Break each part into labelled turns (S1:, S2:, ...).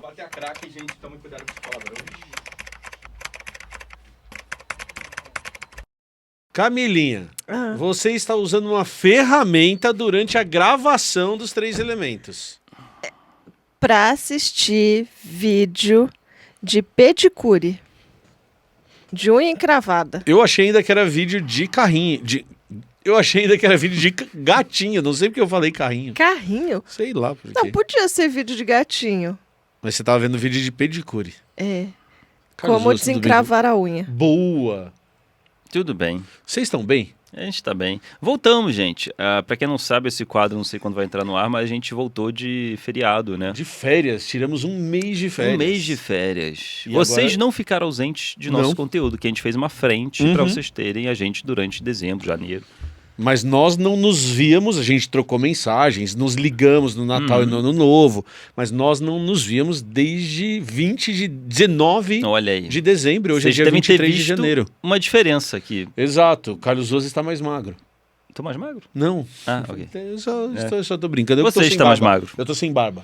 S1: Bater a craque, gente, tome cuidado com os palavrões.
S2: Camilinha, você está usando uma ferramenta durante a gravação dos 3 elementos.
S3: Pra assistir vídeo de pedicure. De unha encravada.
S2: Eu achei ainda que era vídeo de carrinho. Eu achei ainda que era vídeo de gatinho. Não sei porque eu falei carrinho.
S3: Carrinho?
S2: Sei lá por
S3: Não,
S2: quê.
S3: podia ser vídeo de gatinho.
S2: Mas você tava vendo vídeo de pedicure.
S3: É.
S2: Carlos
S3: Como
S2: Osso, tudo bem?
S3: desencravar a unha.
S2: Boa!
S4: Tudo bem.
S2: Vocês estão bem?
S4: A gente tá bem. Voltamos, gente. Pra quem não sabe, esse quadro, não sei quando vai entrar no ar, mas a gente voltou de feriado, né?
S2: De férias. Tiramos um mês de férias.
S4: Um mês de férias.
S2: E
S4: Vocês
S2: agora?
S4: não ficaram ausentes de nosso
S2: Não.
S4: conteúdo, que a gente fez uma frente pra vocês terem a gente durante dezembro, janeiro.
S2: Mas nós não nos víamos, a gente trocou mensagens, nos ligamos no Natal e no Ano Novo, mas nós não nos víamos desde 19
S4: Olha aí.
S2: de dezembro, hoje
S4: Vocês
S2: é dia
S4: devem ter
S2: 23 de
S4: visto
S2: janeiro.
S4: uma diferença aqui.
S2: Exato, o Carlos Osso está mais magro.
S4: Tô mais magro?
S2: Não,
S4: Ah, ok.
S2: eu só tô brincando.
S4: Você
S2: tô sem
S4: está mais
S2: barba.
S4: magro.
S2: Eu tô sem barba.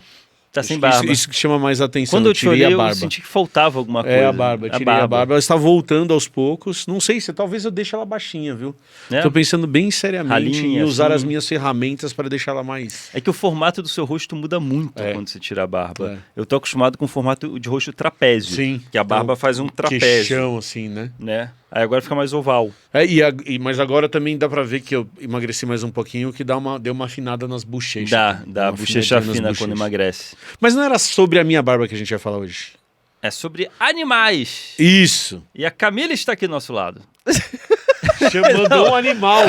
S4: Tá sem
S2: Acho que
S4: barba.
S2: Isso que chama mais atenção.
S4: Quando eu te
S2: tirei
S4: olhei,
S2: a
S4: eu
S2: barba.
S4: senti que faltava alguma coisa.
S2: É a barba, eu tirei a barba. Ela está voltando aos poucos. Não sei se talvez eu deixe ela baixinha, viu?
S4: É?
S2: Tô pensando bem seriamente
S4: Ralinha,
S2: em usar
S4: assim.
S2: as minhas ferramentas para deixar ela mais...
S4: É que o formato do seu rosto muda muito
S2: É.
S4: quando você tira a barba.
S2: É.
S4: Eu tô acostumado com o formato de rosto trapézio.
S2: Sim.
S4: Que a barba
S2: Então,
S4: faz um trapézio,
S2: Queixão, assim, né?
S4: né? Aí agora fica mais oval.
S2: Mas agora também dá pra ver que eu emagreci mais um pouquinho, que deu uma afinada nas bochechas.
S4: Dá
S2: uma
S4: bochecha
S2: afinadinha nas
S4: fina
S2: bochechas.
S4: quando emagrece.
S2: Mas não era sobre a minha barba que a gente ia falar hoje.
S4: É sobre animais.
S2: Isso.
S4: E a Camila está aqui do nosso lado.
S2: Mandou um animal.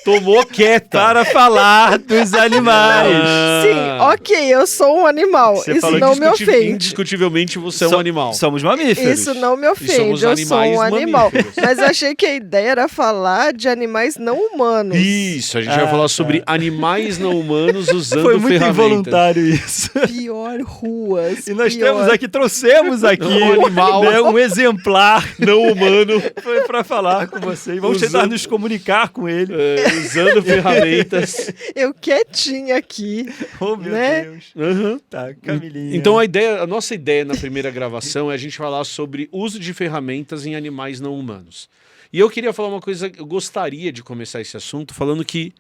S2: Tomou quieta.
S4: Para falar dos animais.
S3: Sim, ok, eu sou um animal.
S4: Você
S3: Isso
S4: falou
S3: não me ofende.
S2: Indiscutivelmente você é um animal.
S4: Somos mamíferos.
S3: Isso não me
S2: somos
S3: ofende, eu sou um
S2: animais
S3: animal.
S2: mamíferos.
S3: Mas eu achei que a ideia era falar de animais não humanos.
S2: Isso, a gente vai falar sobre animais não humanos usando
S4: Foi muito
S2: ferramentas.
S4: involuntário isso.
S3: Pior ruas.
S4: E nós
S3: pior.
S4: trouxemos aqui
S2: Um animal.
S4: né, um exemplar
S2: Não humano,
S4: foi para falar com você. E vamos tentar nos comunicar com ele.
S2: usando ferramentas.
S3: Eu quietinha aqui.
S4: Oh, meu
S3: Né?
S4: Deus.
S2: Uhum.
S4: Tá, Camilinha.
S2: Então a nossa ideia na primeira gravação é a gente falar sobre uso de ferramentas em animais não humanos. E eu queria falar uma coisa, eu gostaria de começar esse assunto falando que, em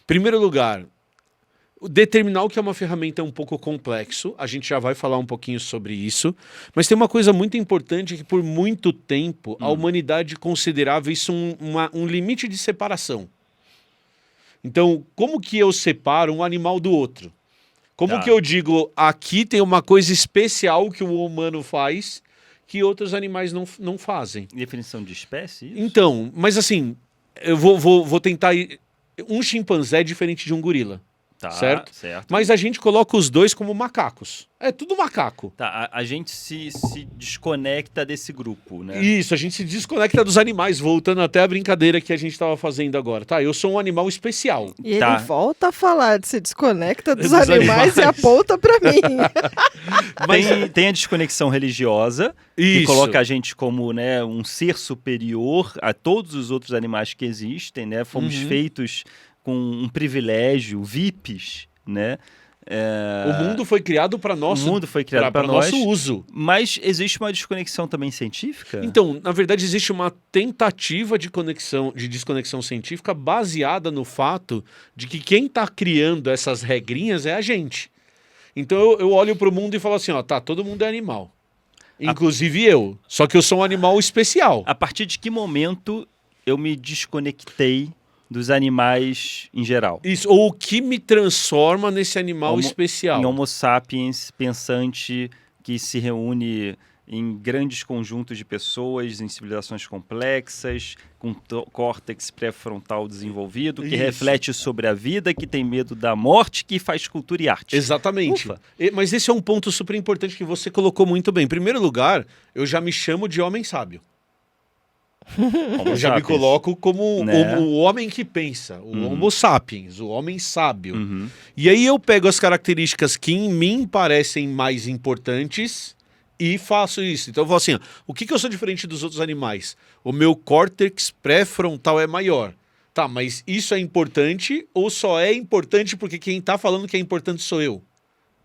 S2: primeiro lugar, determinar o que é uma ferramenta é um pouco complexo, a gente já vai falar um pouquinho sobre isso, mas tem uma coisa muito importante que por muito tempo a humanidade considerava isso um limite de separação. Então, como que eu separo um animal do outro? Como
S4: Tá.
S2: que eu digo, aqui tem uma coisa especial que o humano faz que outros animais não fazem?
S4: Definição de espécie? Isso?
S2: Então, mas assim, eu vou tentar... Um chimpanzé é diferente de um gorila,
S4: Tá,
S2: certo?
S4: certo.
S2: Mas a gente coloca os dois como macacos. É tudo macaco.
S4: Tá, a gente se desconecta desse grupo, né?
S2: Isso, a gente se desconecta dos animais, voltando até a brincadeira que a gente estava fazendo agora. Tá, eu sou um animal especial.
S3: E ele
S4: Tá.
S3: volta a falar de se desconecta dos
S2: Dos
S3: animais e
S2: animais.
S3: aponta pra mim.
S4: Tem a desconexão religiosa, que
S2: Isso.
S4: coloca a gente como, né, um ser superior a todos os outros animais que existem, né? Fomos feitos com um privilégio, VIPs, né?
S2: O mundo foi criado para nosso,
S4: O mundo foi criado para nós.
S2: nosso uso.
S4: Mas existe uma desconexão também científica?
S2: Então, na verdade, existe uma tentativa de desconexão científica baseada no fato de que quem está criando essas regrinhas é a gente. Então eu olho para o mundo e falo assim, ó, tá, todo mundo é animal. Inclusive eu. Só que eu sou um animal especial.
S4: A partir de que momento eu me desconectei dos animais em geral?
S2: Isso, ou o que me transforma nesse animal
S4: Homo-
S2: especial.
S4: Em Homo sapiens pensante que se reúne em grandes conjuntos de pessoas, em civilizações complexas, com córtex pré-frontal desenvolvido, que
S2: Isso.
S4: reflete sobre a vida, que tem medo da morte, que faz cultura e arte.
S2: Exatamente.
S4: Ufa.
S2: Mas esse é um ponto super importante que você colocou muito bem. Em primeiro lugar, eu já me chamo de homem sábio.
S4: Homo
S2: Eu já me
S4: sapiens.
S2: coloco como
S4: Né?
S2: o homem que pensa, o Homo sapiens, o homem sábio.
S4: Uhum.
S2: E aí eu pego as características que em mim parecem mais importantes e faço isso. Então eu falo assim, ó, o que eu sou diferente dos outros animais? O meu córtex pré-frontal é maior. Tá, mas isso é importante ou só é importante porque quem tá falando que é importante sou eu?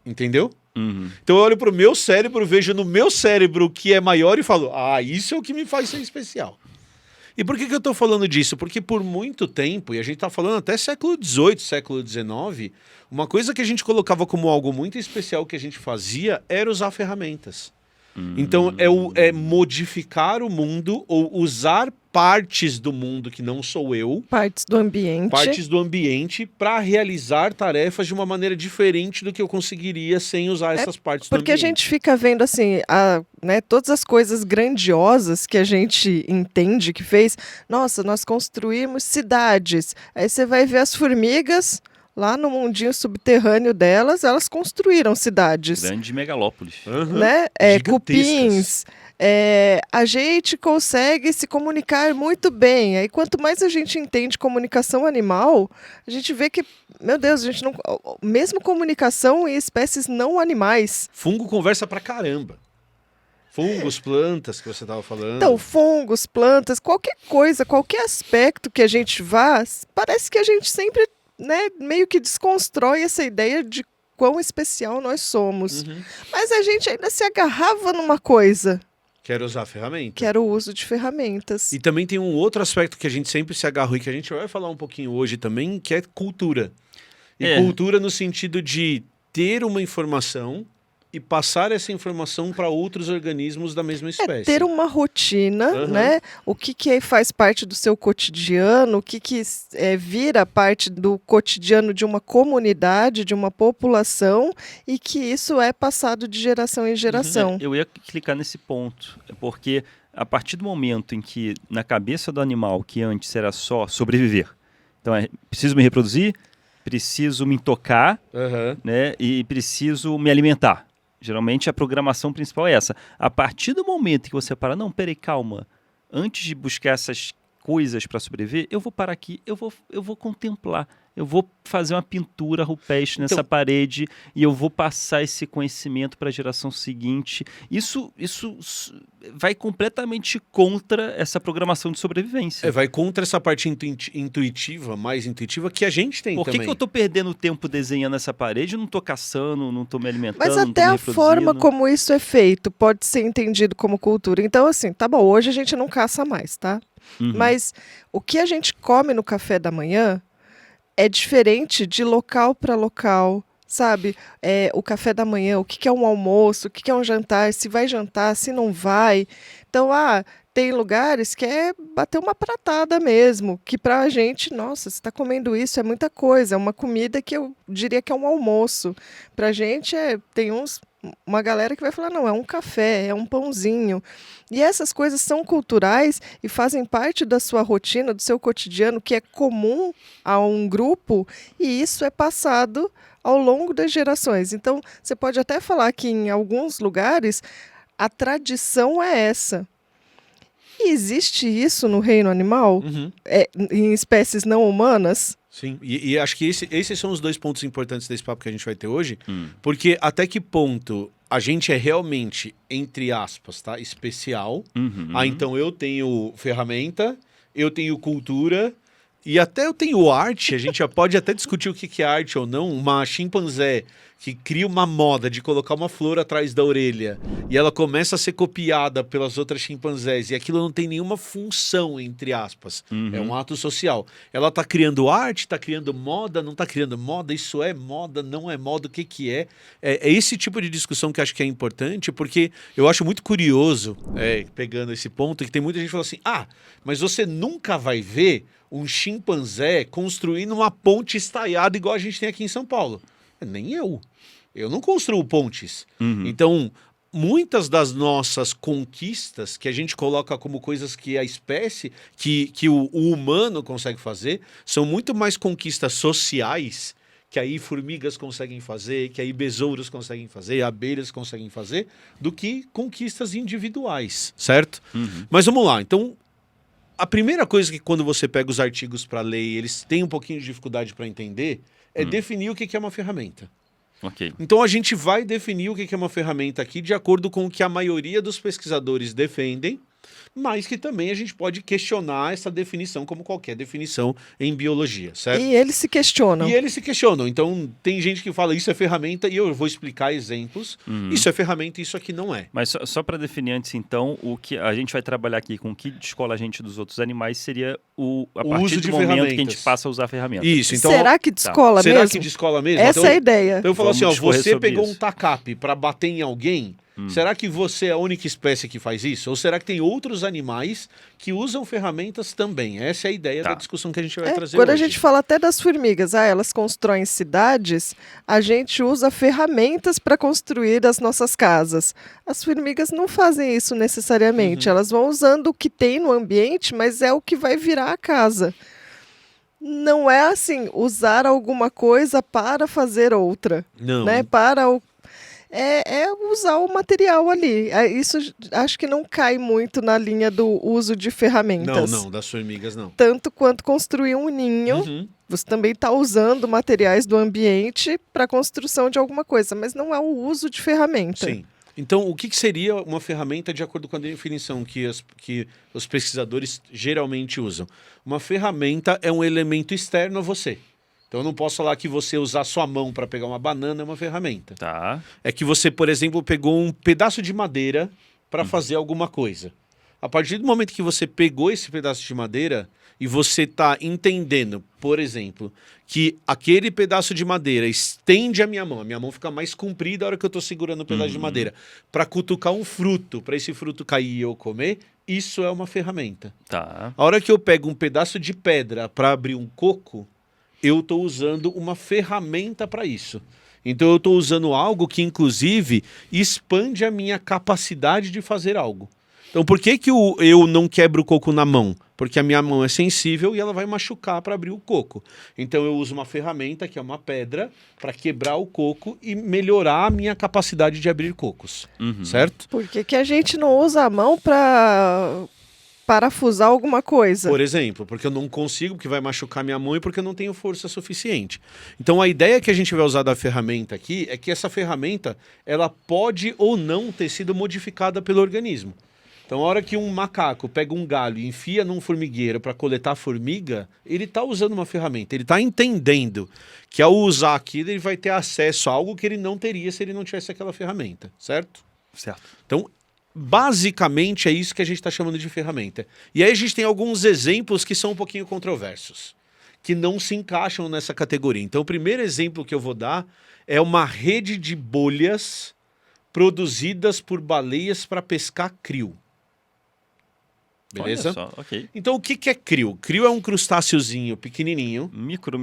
S2: Entendeu?
S4: Uhum.
S2: Então eu olho pro meu cérebro, vejo no meu cérebro o que é maior e falo, isso é o que me faz ser especial. E por que eu tô falando disso? Porque por muito tempo, e a gente tá falando até século XVIII, século XIX, uma coisa que a gente colocava como algo muito especial que a gente fazia era usar ferramentas. Então é modificar o mundo ou usar partes do mundo que não sou eu,
S3: Partes do ambiente.
S2: para realizar tarefas de uma maneira diferente do que eu conseguiria sem usar essas partes do
S3: Porque a
S2: ambiente.
S3: gente fica vendo assim, né, todas as coisas grandiosas que a gente entende que fez. Nossa, nós construímos cidades. Aí você vai ver as formigas lá no mundinho subterrâneo delas, elas construíram cidades.
S4: Grande megalópolis.
S2: Aham.
S3: Né?
S2: Gigantescas.
S3: Cupins. A gente consegue se comunicar muito bem. Aí, quanto mais a gente entende comunicação animal, a gente vê que, meu Deus, a gente não. Mesmo comunicação em espécies não animais.
S2: Fungo conversa pra caramba. Fungos, plantas que você tava falando.
S3: Então, fungos, plantas, qualquer coisa, qualquer aspecto que a gente vá, parece que a gente sempre, né, meio que desconstrói essa ideia de quão especial nós somos.
S2: Uhum.
S3: Mas a gente ainda se agarrava numa coisa,
S2: Quero usar ferramenta.
S3: que era o uso de ferramentas.
S2: E também tem um outro aspecto que a gente sempre se agarrou e que a gente vai falar um pouquinho hoje também, que é cultura. E cultura no sentido de ter uma informação e passar essa informação para outros organismos da mesma espécie.
S3: Ter uma rotina,
S2: Uhum.
S3: né? O que faz parte do seu cotidiano, o que vira parte do cotidiano de uma comunidade, de uma população, e que isso é passado de geração em geração.
S4: Eu ia clicar nesse ponto, porque a partir do momento em que na cabeça do animal, que antes era só sobreviver, então preciso me reproduzir, preciso me tocar,
S2: Aham.
S4: né, e preciso me alimentar. Geralmente a programação principal é essa. A partir do momento que você para, não, peraí, calma, antes de buscar essas coisas para sobreviver, eu vou parar aqui, eu vou contemplar, eu vou fazer uma pintura rupestre nessa parede e eu vou passar esse conhecimento para a geração seguinte. Isso vai completamente contra essa programação de sobrevivência.
S2: Vai contra essa parte intuitiva, mais intuitiva, que a gente tem
S4: Por que
S2: também.
S4: eu tô perdendo tempo desenhando essa parede? Eu não tô caçando, não tô me alimentando,
S3: Mas
S4: não tô
S3: até
S4: me
S3: a forma
S4: reproduzindo?
S3: como isso é feito pode ser entendido como cultura. Então, assim, tá bom, hoje a gente não caça mais, tá?
S4: Uhum.
S3: Mas o que a gente come no café da manhã é diferente de local para local, sabe? O café da manhã, o que é um almoço, o que é um jantar, se vai jantar, se não vai. Então, tem lugares que é bater uma pratada mesmo, que pra gente, nossa, você está comendo isso, é muita coisa, é uma comida que eu diria que é um almoço. Pra gente, tem uma galera que vai falar, não, é um café, é um pãozinho. E essas coisas são culturais e fazem parte da sua rotina, do seu cotidiano, que é comum a um grupo, e isso é passado ao longo das gerações. Então, você pode até falar que em alguns lugares a tradição é essa. E existe isso no reino animal?
S2: Uhum.
S3: Em espécies não humanas?
S2: Sim, e acho que esses são os dois pontos importantes desse papo que a gente vai ter hoje, porque até que ponto a gente é realmente, entre aspas, tá, especial. Então eu tenho ferramenta, eu tenho cultura e até eu tenho arte. A gente já pode até discutir o que é arte ou não. Uma chimpanzé que cria uma moda de colocar uma flor atrás da orelha e ela começa a ser copiada pelas outras chimpanzés e aquilo não tem nenhuma função, entre aspas. É um ato social. Ela tá criando arte, tá criando moda, não tá criando moda, isso é moda, não é moda, o que é? É esse tipo de discussão que eu acho que é importante, porque eu acho muito curioso, pegando esse ponto, que tem muita gente que fala assim, mas você nunca vai ver um chimpanzé construindo uma ponte estaiada igual a gente tem aqui em São Paulo. Nem eu. Eu não construo pontes. Então, muitas das nossas conquistas que a gente coloca como coisas que a espécie, que o humano consegue fazer, são muito mais conquistas sociais que aí formigas conseguem fazer, que aí besouros conseguem fazer, abelhas conseguem fazer, do que conquistas individuais, certo? Mas vamos lá. Então, a primeira coisa que quando você pega os artigos para ler e eles têm um pouquinho de dificuldade para entender é definir o que é uma ferramenta.
S4: Ok.
S2: Então a gente vai definir o que é uma ferramenta aqui de acordo com o que a maioria dos pesquisadores defendem mas que também a gente pode questionar essa definição como qualquer definição em biologia, certo?
S3: E eles se questionam.
S2: E eles se questionam. Então, tem gente que fala isso é ferramenta e eu vou explicar exemplos. Isso é ferramenta e isso aqui não é.
S4: Mas só para definir antes, então, o que a gente vai trabalhar aqui com o que descola a gente dos outros animais seria a partir
S2: uso
S4: do
S2: de
S4: momento que a
S2: ferramentas.
S4: gente passa a usar ferramentas.
S2: Isso, então...
S3: Será que descola
S2: será
S3: mesmo?
S2: que descola mesmo?
S3: Essa
S2: Então,
S3: é a ideia.
S2: então eu falo assim, ó,
S4: Vamos discorrer
S2: você
S4: sobre
S2: pegou
S4: isso.
S2: um tacape para bater em alguém, será que você é a única espécie que faz isso? Ou será que tem outros animais que usam ferramentas também? Essa é a ideia da discussão que a gente vai trazer
S3: Quando
S2: hoje.
S3: a gente fala até das formigas, elas constroem cidades, a gente usa ferramentas para construir as nossas casas. As formigas não fazem isso necessariamente, elas vão usando o que tem no ambiente, mas é o que vai virar a casa. Não é assim, usar alguma coisa para fazer outra,
S2: Não.
S3: né? É usar o material ali. Isso acho que não cai muito na linha do uso de ferramentas.
S2: Não, das formigas não.
S3: Tanto quanto construir um ninho, você também está usando materiais do ambiente para a construção de alguma coisa, mas não é o uso de ferramenta.
S2: Sim. Então, o que seria uma ferramenta de acordo com a definição que os pesquisadores geralmente usam? Uma ferramenta é um elemento externo a você. Então, eu não posso falar que você usar sua mão para pegar uma banana é uma ferramenta.
S4: Tá.
S2: É que você, por exemplo, pegou um pedaço de madeira para fazer alguma coisa. A partir do momento que você pegou esse pedaço de madeira e você está entendendo, por exemplo, que aquele pedaço de madeira estende a minha mão fica mais comprida a hora que eu estou segurando o pedaço de madeira, para cutucar um fruto, para esse fruto cair e eu comer, isso é uma ferramenta.
S4: Tá.
S2: A hora que eu pego um pedaço de pedra para abrir um coco, eu estou usando uma ferramenta para isso. Então eu estou usando algo que, inclusive, expande a minha capacidade de fazer algo. Então por que eu não quebro o coco na mão? Porque a minha mão é sensível e ela vai machucar para abrir o coco. Então eu uso uma ferramenta, que é uma pedra, para quebrar o coco e melhorar a minha capacidade de abrir cocos. Certo?
S3: Por que a gente não usa a mão para parafusar alguma coisa?
S2: Por exemplo, porque eu não consigo, porque vai machucar minha mão e porque eu não tenho força suficiente. Então a ideia que a gente vai usar da ferramenta aqui é que essa ferramenta ela pode ou não ter sido modificada pelo organismo. Então a hora que um macaco pega um galho e enfia num formigueiro para coletar formiga, ele está usando uma ferramenta, ele está entendendo que ao usar aquilo ele vai ter acesso a algo que ele não teria se ele não tivesse aquela ferramenta, certo?
S4: Certo.
S2: Então, basicamente é isso que a gente está chamando de ferramenta. E aí a gente tem alguns exemplos que são um pouquinho controversos, que não se encaixam nessa categoria. Então o primeiro exemplo que eu vou dar é uma rede de bolhas produzidas por baleias para pescar krill. Beleza?
S4: Olha só, ok.
S2: Então o que é krill? Krill é um crustáceozinho pequenininho
S4: Micro.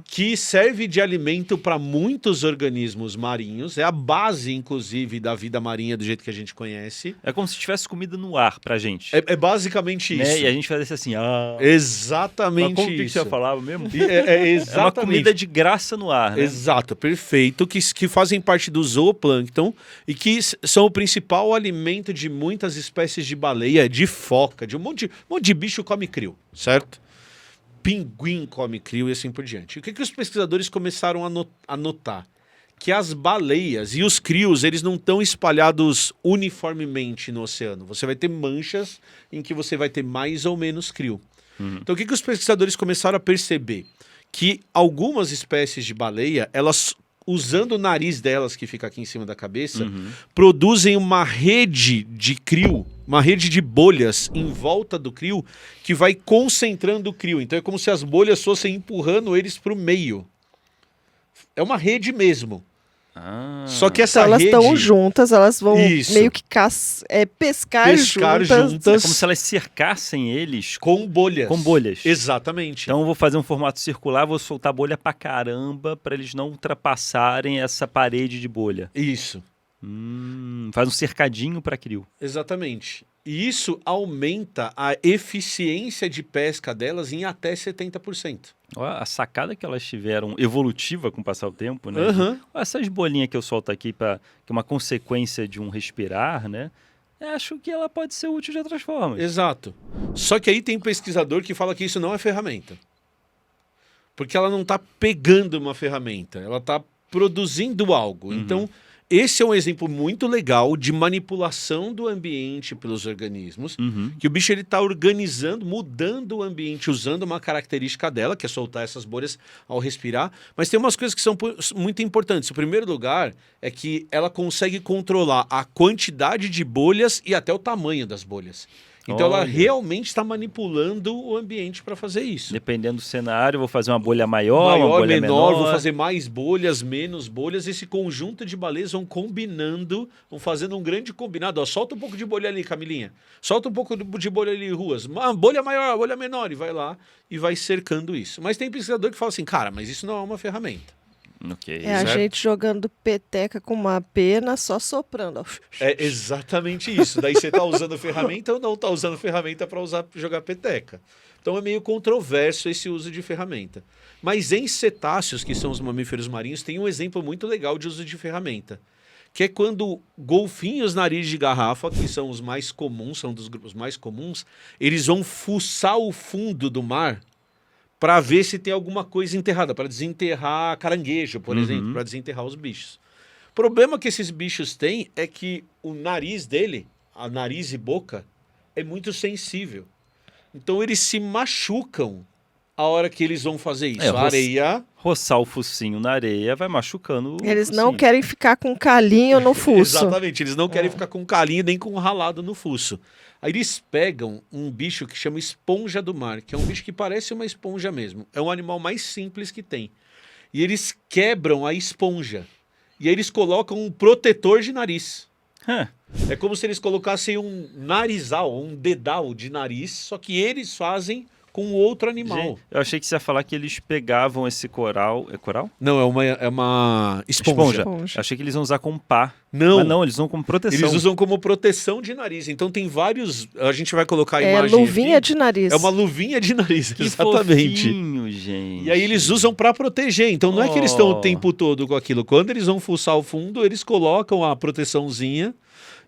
S2: que serve de alimento para muitos organismos marinhos. É a base, inclusive, da vida marinha do jeito que a gente conhece.
S4: É como se tivesse comida no ar pra gente.
S2: É basicamente
S4: né?
S2: isso.
S4: E a gente fazia assim,
S2: Exatamente
S4: Mas como que
S2: isso.
S4: você falava mesmo?
S2: É
S4: É uma
S2: exatamente.
S4: comida de graça no ar, né?
S2: Exato, perfeito, que fazem parte do zooplâncton e que são o principal alimento de muitas espécies de baleia, de foca, de um monte de bicho come krill, certo? Pinguim come krill e assim por diante. O que os pesquisadores começaram a notar? Que as baleias e os krills, eles não estão espalhados uniformemente no oceano. Você vai ter manchas em que você vai ter mais ou menos krill. Então o que os pesquisadores começaram a perceber? Que algumas espécies de baleia, elas, usando o nariz delas, que fica aqui em cima da cabeça, produzem uma rede de krill, uma rede de bolhas em volta do krill, que vai concentrando o krill. Então é como se as bolhas fossem empurrando eles para o meio. É uma rede mesmo. Só que essa
S3: Então, elas
S2: rede...
S3: estão juntas, elas vão
S2: Isso.
S3: meio que pescar juntas.
S4: É como se elas cercassem eles
S2: com bolhas.
S4: com bolhas.
S2: Exatamente.
S4: Então eu vou fazer um formato circular, vou soltar bolha pra caramba pra eles não ultrapassarem essa parede de bolha.
S2: Isso.
S4: Faz um cercadinho pra krill.
S2: Exatamente. E isso aumenta a eficiência de pesca delas em até 70%.
S4: Ó, a sacada que elas tiveram evolutiva com o passar do tempo, né?
S2: Aham.
S4: Essas bolinhas que eu solto aqui, que é uma consequência de um respirar, né? Acho que ela pode ser útil de outras formas.
S2: Exato. Só que aí tem pesquisador que fala que isso não é ferramenta. Porque ela não está pegando uma ferramenta, ela está produzindo algo. Então, Esse é um exemplo muito legal de manipulação do ambiente pelos organismos, que o bicho ele está organizando, mudando o ambiente, usando uma característica dela, que é soltar essas bolhas ao respirar. Mas tem umas coisas que são muito importantes. O primeiro lugar é que ela consegue controlar a quantidade de bolhas e até o tamanho das bolhas. Então ela
S4: Olha.
S2: realmente está manipulando o ambiente para fazer isso.
S4: Dependendo do cenário, eu vou fazer uma bolha maior, uma
S2: Maior,
S4: bolha
S2: menor,
S4: menor.
S2: vou fazer mais bolhas, menos bolhas. Esse conjunto de baleias vão combinando, vão fazendo um grande combinado. Ó, solta um pouco de bolha ali, Camilinha. Solta um pouco de bolha ali, Ruas. Uma bolha maior, bolha menor. E vai lá e vai cercando isso. Mas tem pesquisador que fala assim, cara, mas isso não é uma ferramenta.
S4: Ok.
S3: É a
S2: Certo.
S3: gente jogando peteca com uma pena, só soprando. Ó.
S2: É exatamente isso. Daí você tá usando ferramenta ou não tá usando ferramenta para jogar peteca. Então é meio controverso esse uso de ferramenta. Mas em cetáceos, que são os mamíferos marinhos, tem um exemplo muito legal de uso de ferramenta. Que é quando golfinhos nariz de garrafa, que são os mais comuns, são dos grupos mais comuns, eles vão fuçar o fundo do mar para ver se tem alguma coisa enterrada, para desenterrar caranguejo, por exemplo, para desenterrar os bichos. O problema que esses bichos têm é que o nariz dele, a nariz e boca, é muito sensível. Então eles se machucam a hora que eles vão fazer isso. A areia...
S4: Roçar o focinho na areia vai machucando o
S3: Eles não
S4: focinho.
S3: querem ficar com calinho no fuço.
S2: Exatamente, eles não querem ficar com calinho nem com ralado no fuço. Aí eles pegam um bicho que chama esponja do mar, que é um bicho que parece uma esponja mesmo. É um animal mais simples que tem. E eles quebram a esponja. E aí eles colocam um protetor de nariz.
S4: Hã.
S2: É como se eles colocassem um narizal, um dedal de nariz, só que eles fazem com outro animal.
S4: Gente, eu achei que você ia falar que eles pegavam esse coral. É coral?
S2: Não, é uma esponja.
S3: Esponja.
S4: Eu achei que eles iam usar como pá.
S2: Não.
S4: Mas não, eles usam como proteção.
S2: Eles usam como proteção de nariz. Então tem vários... A gente vai colocar a
S3: É
S2: imagem
S3: luvinha
S2: aqui.
S3: de nariz.
S2: É uma luvinha de nariz,
S4: Que
S2: exatamente.
S4: fofinho, gente.
S2: E aí eles usam para proteger. Então não é que eles estão o
S4: Oh.
S2: tempo todo com aquilo. Quando eles vão fuçar o fundo, eles colocam a proteçãozinha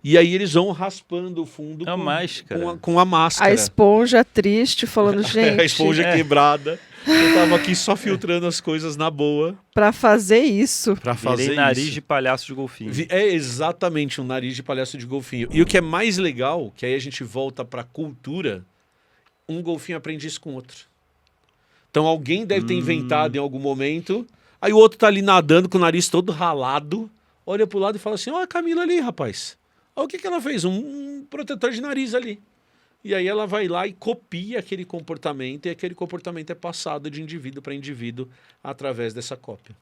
S2: e aí eles vão raspando o fundo
S4: A máscara.
S2: com a máscara.
S3: A esponja triste, falando, gente,
S2: A esponja quebrada. Eu tava aqui só filtrando as coisas na boa
S3: pra fazer isso.
S2: para fazer
S4: Virei nariz
S2: isso.
S4: de palhaço de golfinho.
S2: É exatamente um nariz de palhaço de golfinho. E o que é mais legal, que aí a gente volta para cultura, um golfinho aprende isso com outro. Então alguém deve ter inventado em algum momento, aí o outro tá ali nadando com o nariz todo ralado, olha pro lado e fala assim, ó, a Camila ali, rapaz. Olha o que ela fez, um protetor de nariz ali. E aí ela vai lá e copia aquele comportamento, e aquele comportamento é passado de indivíduo para indivíduo através dessa cópia.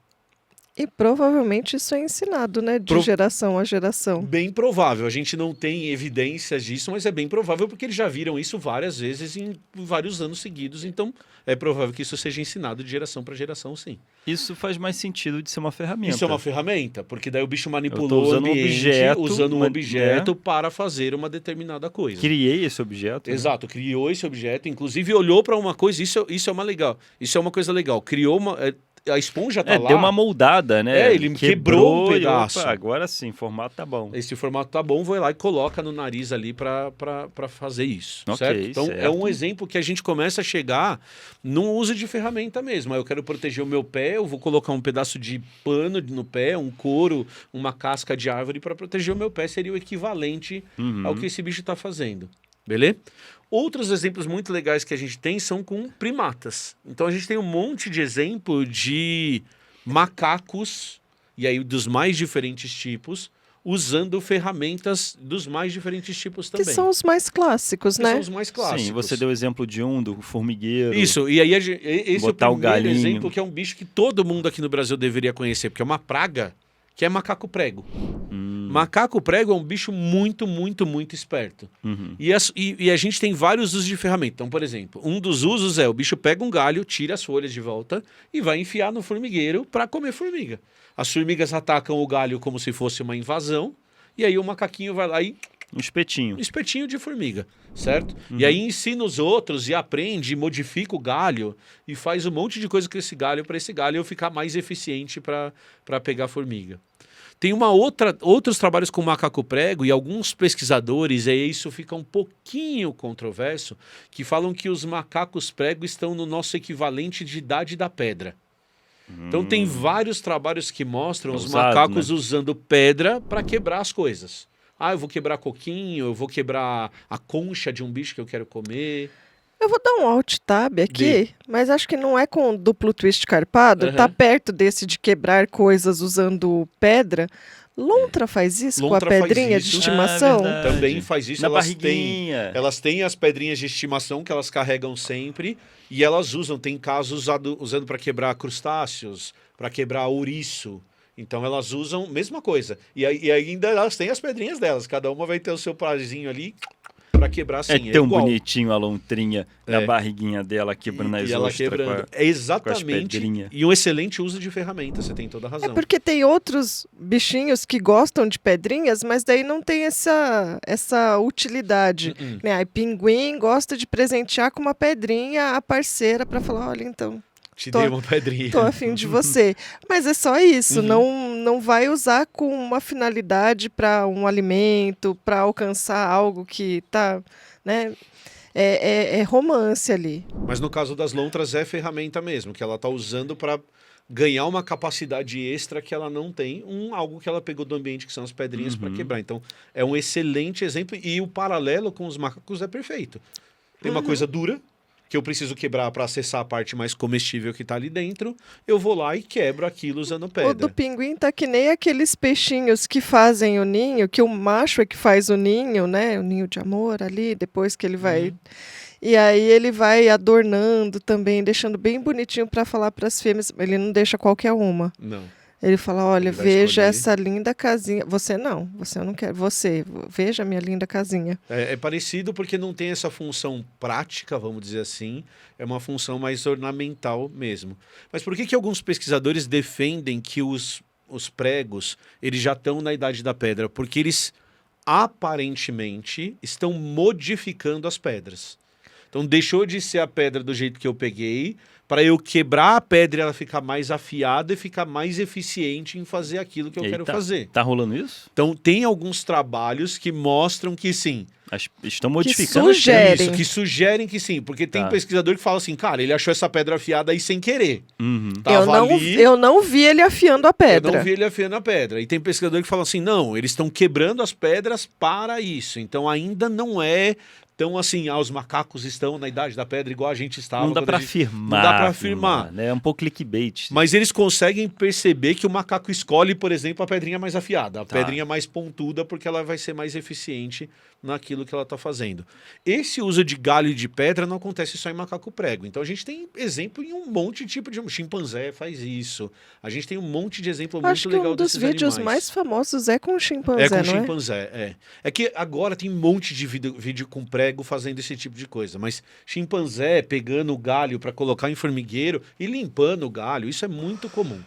S3: E provavelmente isso é ensinado, né? De geração a geração.
S2: Bem provável. A gente não tem evidências disso, mas é bem provável porque eles já viram isso várias vezes em vários anos seguidos. Então, é provável que isso seja ensinado de geração para geração, sim.
S4: Isso faz mais sentido de ser uma ferramenta.
S2: Isso é uma ferramenta, porque daí o bicho
S4: Eu
S2: manipulou
S4: tô usando
S2: o ambiente, usando um
S4: né?
S2: objeto para fazer uma determinada coisa.
S4: Criei esse objeto. né?
S2: Exato, criou esse objeto, inclusive olhou para uma coisa, isso é uma legal. Isso é uma coisa legal. Criou uma... A esponja tá lá.
S4: Deu uma moldada, né?
S2: Ele quebrou um
S4: e,
S2: pedaço.
S4: opa, agora sim, o formato tá bom.
S2: Esse formato tá bom, vai lá e coloca no nariz ali para fazer isso,
S4: Ok,
S2: certo? Então é
S4: certo.
S2: um exemplo que a gente começa a chegar num uso de ferramenta mesmo. Eu quero proteger o meu pé, eu vou colocar um pedaço de pano no pé, um couro, uma casca de árvore para proteger o meu pé, seria o equivalente ao que esse bicho está fazendo, beleza? Outros exemplos muito legais que a gente tem são com primatas. Então a gente tem um monte de exemplo de macacos, e aí dos mais diferentes tipos, usando ferramentas dos mais diferentes tipos também.
S3: Que são os mais clássicos,
S2: Que
S3: né?
S2: são os mais clássicos.
S4: Sim, você deu o exemplo de do formigueiro.
S2: Isso, e aí esse
S4: Botar
S2: é
S4: o
S2: o primeiro
S4: galinho.
S2: exemplo, que é um bicho que todo mundo aqui no Brasil deveria conhecer, porque é uma praga, que é macaco prego. Macaco prego é um bicho muito, muito, muito esperto. E a gente tem vários usos de ferramenta. Então, por exemplo, um dos usos é o bicho pega um galho, tira as folhas de volta e vai enfiar no formigueiro para comer formiga. As formigas atacam o galho como se fosse uma invasão, e aí o macaquinho vai lá e
S4: Um espetinho.
S2: um espetinho de formiga, certo? E aí ensina os outros e aprende, modifica o galho e faz um monte de coisa com esse galho para esse galho ficar mais eficiente para pegar formiga. Tem outros trabalhos com macaco prego e alguns pesquisadores, e isso fica um pouquinho controverso, que falam que os macacos prego estão no nosso equivalente de idade da pedra. Então tem vários trabalhos que mostram os
S4: Ousado,
S2: macacos
S4: né?
S2: usando pedra para quebrar as coisas. Ah, eu vou quebrar coquinho, eu vou quebrar a concha de um bicho que eu quero comer.
S3: Eu vou dar um alt tab aqui, mas acho que não é com duplo twist carpado. Tá perto desse de quebrar coisas usando pedra. Lontra faz isso
S2: Lontra
S3: com a
S2: faz
S3: pedrinha de
S2: isso.
S3: estimação?
S4: Ah, verdade.
S2: Também faz isso,
S4: Na
S2: elas têm.
S4: barriguinha.
S2: Elas têm as pedrinhas de estimação que elas carregam sempre e elas usam, tem casos usando para quebrar crustáceos, para quebrar ouriço. Então elas usam mesma coisa. E ainda elas têm as pedrinhas delas, cada uma vai ter o seu prazinho ali para quebrar assim.
S4: É tão
S2: igual.
S4: bonitinho a lontrinha na
S2: É.
S4: barriguinha dela quebrando as
S2: E ela
S4: ostras
S2: quebrando.
S4: com a-
S2: É exatamente.
S4: pedrinhas.
S2: E um excelente uso de ferramenta, você tem toda a
S3: É
S2: razão.
S3: porque tem outros bichinhos que gostam de pedrinhas, mas daí não tem essa utilidade. Né? Aí pinguim gosta de presentear com uma pedrinha a parceira para falar, olha, então,
S2: Te
S3: tô-
S2: dei uma pedrinha.
S3: tô afim de você. Mas é só isso,
S2: Uhum.
S3: não vai usar com uma finalidade para um alimento, para alcançar algo que tá, né? É romance ali.
S2: Mas no caso das lontras é ferramenta mesmo, que ela tá usando para ganhar uma capacidade extra que ela não tem, algo que ela pegou do ambiente, que são as pedrinhas para quebrar. Então, é um excelente exemplo e o paralelo com os macacos é perfeito. Tem uma coisa dura que eu preciso quebrar para acessar a parte mais comestível que tá ali dentro, eu vou lá e quebro aquilo usando pedra.
S3: O do pinguim tá que nem aqueles peixinhos que fazem o ninho, que o macho é que faz o ninho, né? O ninho de amor ali, depois que ele vai. E aí ele vai adornando também, deixando bem bonitinho para falar para as fêmeas. Ele não deixa qualquer uma.
S2: Não.
S3: Ele fala: olha,
S2: Ele vai
S3: veja
S2: escolher.
S3: essa linda casinha. Você eu não quero. Você, veja a minha linda casinha.
S2: É parecido porque não tem essa função prática, vamos dizer assim, é uma função mais ornamental mesmo. Mas por que alguns pesquisadores defendem que os pregos eles já estão na Idade da Pedra? Porque eles aparentemente estão modificando as pedras. Então deixou de ser a pedra do jeito que eu peguei, para eu quebrar a pedra e ela ficar mais afiada e ficar mais eficiente em fazer aquilo que eu quero fazer.
S4: Tá rolando isso?
S2: Então tem alguns trabalhos que mostram que sim.
S4: Estão modificando as
S3: sugerem.
S4: pedras.
S2: Isso, que sugerem que sim. Porque tem
S4: Tá.
S2: pesquisador que fala assim, cara, ele achou essa pedra afiada aí sem querer.
S4: Uhum.
S2: Tava ali,
S3: Eu não vi ele afiando a
S2: eu
S3: pedra.
S2: não vi ele afiando a pedra. E tem pesquisador que fala assim, não, eles estão quebrando as pedras para isso. Então ainda não é tão assim, os macacos estão na Idade da Pedra igual a gente estava.
S4: Não dá
S2: quando
S4: pra
S2: a gente-
S4: afirmar.
S2: Não dá pra afirmar.
S4: Né? É um pouco clickbait.
S2: Mas eles conseguem perceber que o macaco escolhe, por exemplo, a pedrinha mais afiada, a
S4: Tá.
S2: pedrinha mais pontuda, porque ela vai ser mais eficiente naquilo que ela está fazendo. Esse uso de galho e de pedra não acontece só em macaco prego. Então a gente tem exemplo em um monte de tipo de... chimpanzé faz isso. A gente tem um monte de exemplo muito
S3: Acho que
S2: legal
S3: um dos
S2: desses
S3: vídeos
S2: animais.
S3: mais famosos é com o chimpanzé,
S2: É com
S3: não
S2: chimpanzé, é. É que agora tem um monte de vídeo com prego fazendo esse tipo de coisa, mas chimpanzé pegando o galho para colocar em formigueiro e limpando o galho, isso é muito comum.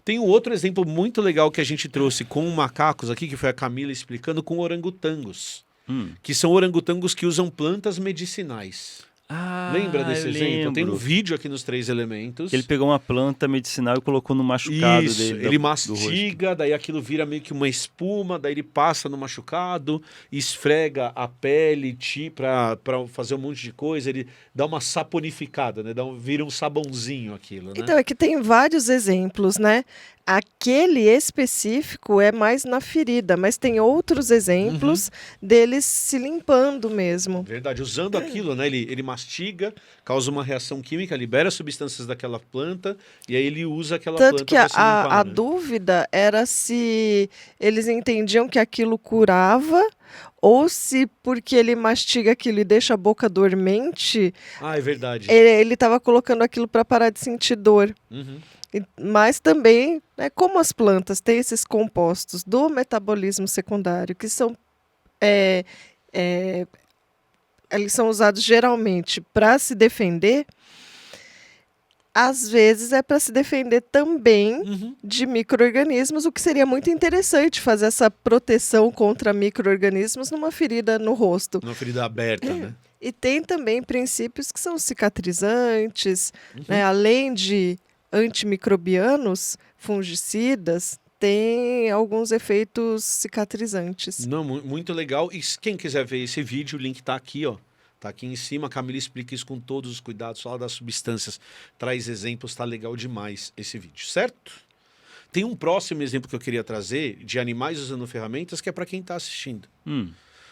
S2: Tem um outro exemplo muito legal que a gente trouxe com macacos aqui, que foi a Camila explicando, com orangotangos, que são orangotangos que usam plantas medicinais. Lembra desse
S4: eu
S2: exemplo? Tem um
S4: lembro.
S2: vídeo aqui nos 3 elementos.
S4: Que ele pegou uma planta medicinal e colocou no machucado
S2: Isso,
S4: dele.
S2: ele
S4: do rosto.
S2: mastiga, daí aquilo vira meio que uma espuma, daí ele passa no machucado, esfrega a pele pra fazer um monte de coisa, ele dá uma saponificada, né? Vira um sabãozinho aquilo, né?
S3: Então, é que tem vários exemplos, né? Aquele específico é mais na ferida, mas tem outros exemplos deles se limpando mesmo.
S2: Verdade, usando aquilo, né? Ele mastiga, causa uma reação química, libera substâncias daquela planta e aí ele usa aquela
S3: Tanto
S2: planta
S3: que
S2: para se limpar,
S3: a
S2: né?
S3: dúvida era se eles entendiam que aquilo curava ou se porque ele mastiga aquilo e deixa a boca dormente,
S2: Ah, é verdade.
S3: ele estava colocando aquilo para parar de sentir dor.
S2: Uhum.
S3: Mas também, né, como as plantas têm esses compostos do metabolismo secundário, que são, eles são usados geralmente para se defender, às vezes é para se defender também de micro-organismos, o que seria muito interessante fazer essa proteção contra micro-organismos numa ferida no rosto.
S2: Uma ferida aberta, né?
S3: E tem também princípios que são cicatrizantes, né? Além de antimicrobianos, fungicidas, tem alguns efeitos cicatrizantes.
S2: Não, muito legal. E quem quiser ver esse vídeo, o link tá aqui, ó, Tá aqui em cima, a Camila explica isso com todos os cuidados, fala das substâncias, traz exemplos, tá legal demais esse vídeo, certo? Tem um próximo exemplo que eu queria trazer de animais usando ferramentas que é para quem está assistindo.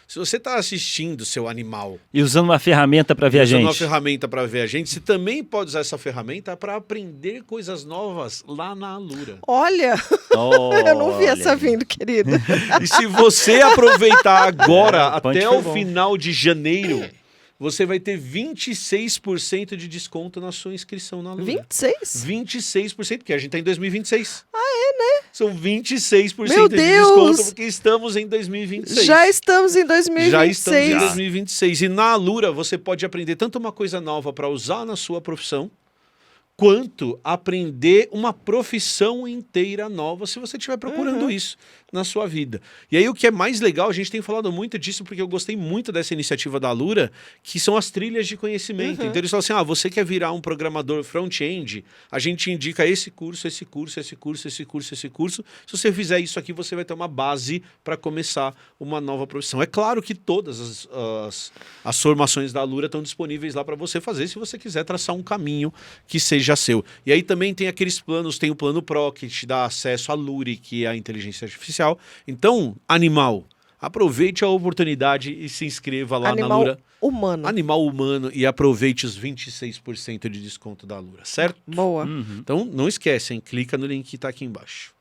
S2: Se você está assistindo seu animal
S4: E usando uma ferramenta para ver a
S2: usando
S4: gente.
S2: uma ferramenta para ver a gente, você também pode usar essa ferramenta para aprender coisas novas lá na Alura.
S3: Olha, eu não vi essa
S4: Olha.
S3: vindo, querida.
S2: E se você aproveitar agora
S4: o punch
S2: até
S4: foi
S2: o
S4: bom.
S2: final de janeiro, você vai ter 26% de desconto na sua inscrição na Alura.
S3: 26?
S2: 26%, porque a gente está em 2026. Ah, é, né? São 26%
S3: Meu
S2: de
S3: Deus!
S2: desconto, porque estamos em 2026.
S3: Já estamos em 2026.
S2: Já estamos em 2026. E na Alura você pode aprender tanto uma coisa nova para usar na sua profissão, quanto aprender uma profissão inteira nova, se você estiver procurando isso na sua vida. E aí o que é mais legal, a gente tem falado muito disso, porque eu gostei muito dessa iniciativa da Alura, que são as trilhas de conhecimento. Então eles falam assim, você quer virar um programador front-end, a gente indica esse curso, esse curso, esse curso, esse curso, esse curso. Se você fizer isso aqui, você vai ter uma base para começar uma nova profissão. É claro que todas as formações da Alura estão disponíveis lá para você fazer, se você quiser traçar um caminho que seja seu. E aí também tem aqueles planos, tem o plano Pro, que te dá acesso à Luri, que é a inteligência artificial. Então, animal, aproveite a oportunidade e se inscreva lá na
S3: Animal
S2: Alura.
S3: humano.
S2: Animal humano e aproveite os 26% de desconto da Alura, certo?
S3: Boa.
S2: Então, não esquece, hein? Clica no link que está aqui embaixo.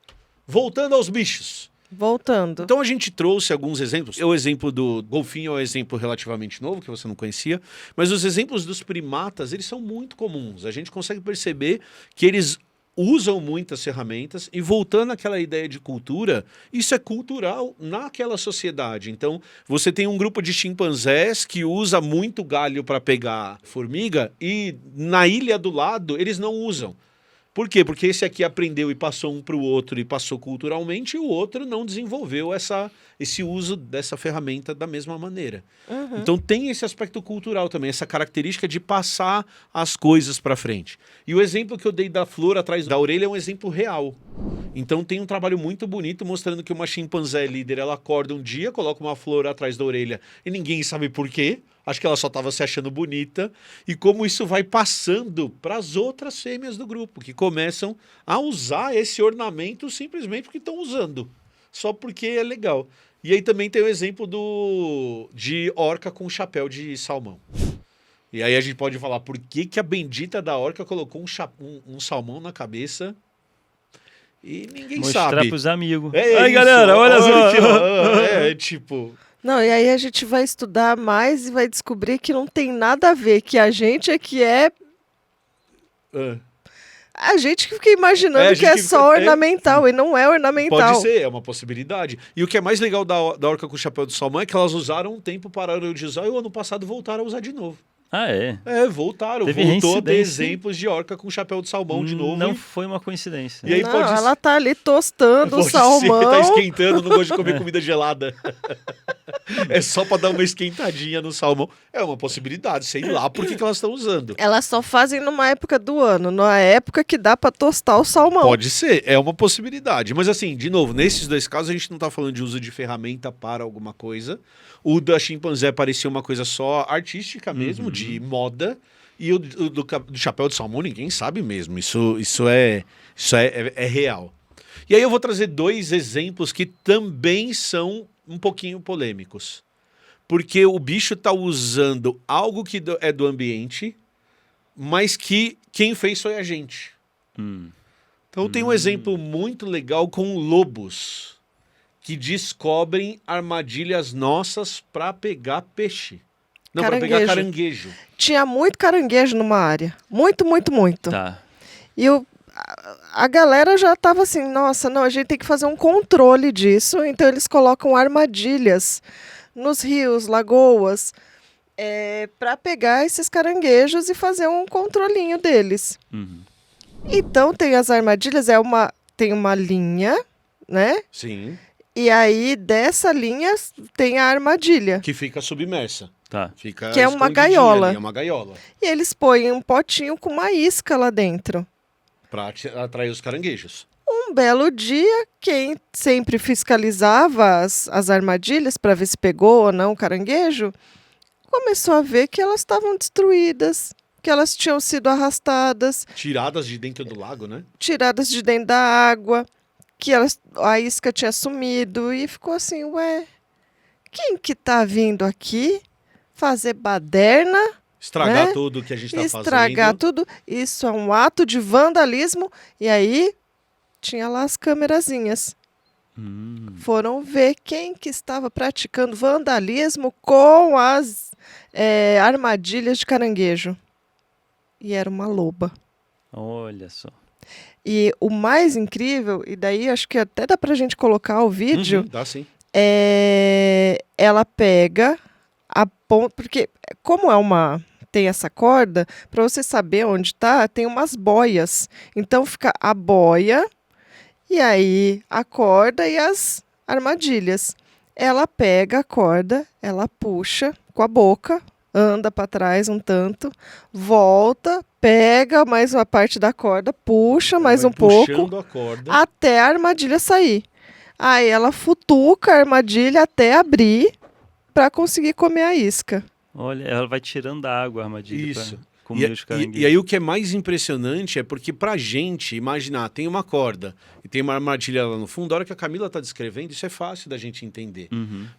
S2: Voltando aos bichos.
S3: Voltando.
S2: Então a gente trouxe alguns exemplos. O exemplo do golfinho é um exemplo relativamente novo, que você não conhecia. Mas os exemplos dos primatas, eles são muito comuns. A gente consegue perceber que eles usam muitas ferramentas. E voltando àquela ideia de cultura, isso é cultural naquela sociedade. Então você tem um grupo de chimpanzés que usa muito galho para pegar formiga e na ilha do lado eles não usam. Por quê? Porque esse aqui aprendeu e passou um para o outro e passou culturalmente, e o outro não desenvolveu esse uso dessa ferramenta da mesma maneira. Então tem esse aspecto cultural também, essa característica de passar as coisas para frente. E o exemplo que eu dei da flor atrás da orelha é um exemplo real. Então tem um trabalho muito bonito mostrando que uma chimpanzé líder, ela acorda um dia, coloca uma flor atrás da orelha e ninguém sabe por quê. Acho que ela só estava se achando bonita. E como isso vai passando para as outras fêmeas do grupo, que começam a usar esse ornamento simplesmente porque estão usando. Só porque é legal. E aí também tem o exemplo de orca com chapéu de salmão. E aí a gente pode falar, por que a bendita da orca colocou um salmão na cabeça e ninguém
S4: Mostrar
S2: sabe.
S4: pros amigos.
S2: É
S4: Aí,
S2: isso,
S4: galera, olha só.
S2: aqui, ó. É tipo...
S3: Não, e aí a gente vai estudar mais e vai descobrir que não tem nada a ver, que a gente é que é... A gente que fica imaginando
S2: É, a
S3: que
S2: gente
S3: é
S2: que
S3: só
S2: fica-
S3: ornamental, e não é ornamental.
S2: Pode ser, é uma possibilidade. E o que é mais legal da orca com o chapéu de salmão é que elas usaram um tempo, pararam de usar e o ano passado voltaram a usar de novo.
S4: Ah, é?
S2: É, voltaram.
S4: Teve
S2: Voltou a ter
S4: reincidência.
S2: exemplos de orca com chapéu de salmão de novo.
S4: Não
S2: E-
S4: foi uma coincidência.
S2: E aí
S3: não,
S2: pode ser-
S3: ela tá ali tostando o
S2: Pode ser,
S3: salmão.
S2: tá esquentando, não gosta de comer comida gelada. É só pra dar uma esquentadinha no salmão. É uma possibilidade, sei lá por que elas estão usando.
S3: Elas só fazem numa época do ano, na época que dá pra tostar o salmão.
S2: Pode ser, é uma possibilidade. Mas assim, de novo, nesses dois casos a gente não tá falando de uso de ferramenta para alguma coisa. O da chimpanzé parecia uma coisa só artística mesmo, de moda. E o do chapéu de salmão ninguém sabe mesmo. Isso é real. E aí eu vou trazer dois exemplos que também são um pouquinho polêmicos. Porque o bicho tá usando algo que é do ambiente, mas que quem fez foi a gente. Então tem um exemplo muito legal com lobos que descobrem armadilhas nossas para pegar peixe. Não, para pegar caranguejo.
S3: Tinha muito caranguejo numa área. Muito, muito, muito.
S4: Tá.
S3: E a galera já tava assim, nossa, não, a gente tem que fazer um controle disso. Então eles colocam armadilhas nos rios, lagoas, para pegar esses caranguejos e fazer um controlinho deles. Então tem as armadilhas, tem uma linha, né?
S2: Sim.
S3: E aí dessa linha tem a armadilha.
S2: Que fica submersa.
S4: Tá.
S2: Fica
S3: Que é uma
S2: escondidinha
S3: gaiola.
S2: ali, é uma gaiola.
S3: E eles põem um potinho com uma isca lá dentro.
S2: Para atrair os caranguejos.
S3: Um belo dia, quem sempre fiscalizava as armadilhas para ver se pegou ou não o caranguejo, começou a ver que elas estavam destruídas, que elas tinham sido arrastadas,
S2: Tiradas de dentro do lago, né?
S3: tiradas de dentro da água, que a isca tinha sumido e ficou assim, ué, quem que tá vindo aqui fazer baderna,
S2: Estragar
S3: né?
S2: tudo que a gente tá
S3: estragar
S2: fazendo.
S3: tudo? Isso é um ato de vandalismo. E aí tinha lá as câmerazinhas. Foram ver quem que estava praticando vandalismo com as armadilhas de caranguejo. E era uma loba.
S4: Olha só.
S3: E o mais incrível, e daí acho que até dá pra gente colocar o vídeo,
S2: Dá sim.
S3: ela pega a ponta, porque como tem essa corda, para você saber onde tá, tem umas boias. Então fica a boia e aí a corda e as armadilhas. Ela pega a corda, ela puxa com a boca, anda para trás um tanto, volta, pega mais uma parte da corda, puxa mais
S2: Vai
S3: um pouco,
S2: puxando a corda.
S3: até a armadilha sair. Aí ela futuca a armadilha até abrir para conseguir comer a isca.
S4: Olha, ela vai tirando da água a armadilha
S2: Isso.
S4: pra comer os
S2: E
S4: caranguejos.
S2: aí o que é mais impressionante é porque pra gente imaginar, tem uma corda e tem uma armadilha lá no fundo, a hora que a Camila tá descrevendo, isso é fácil da gente entender.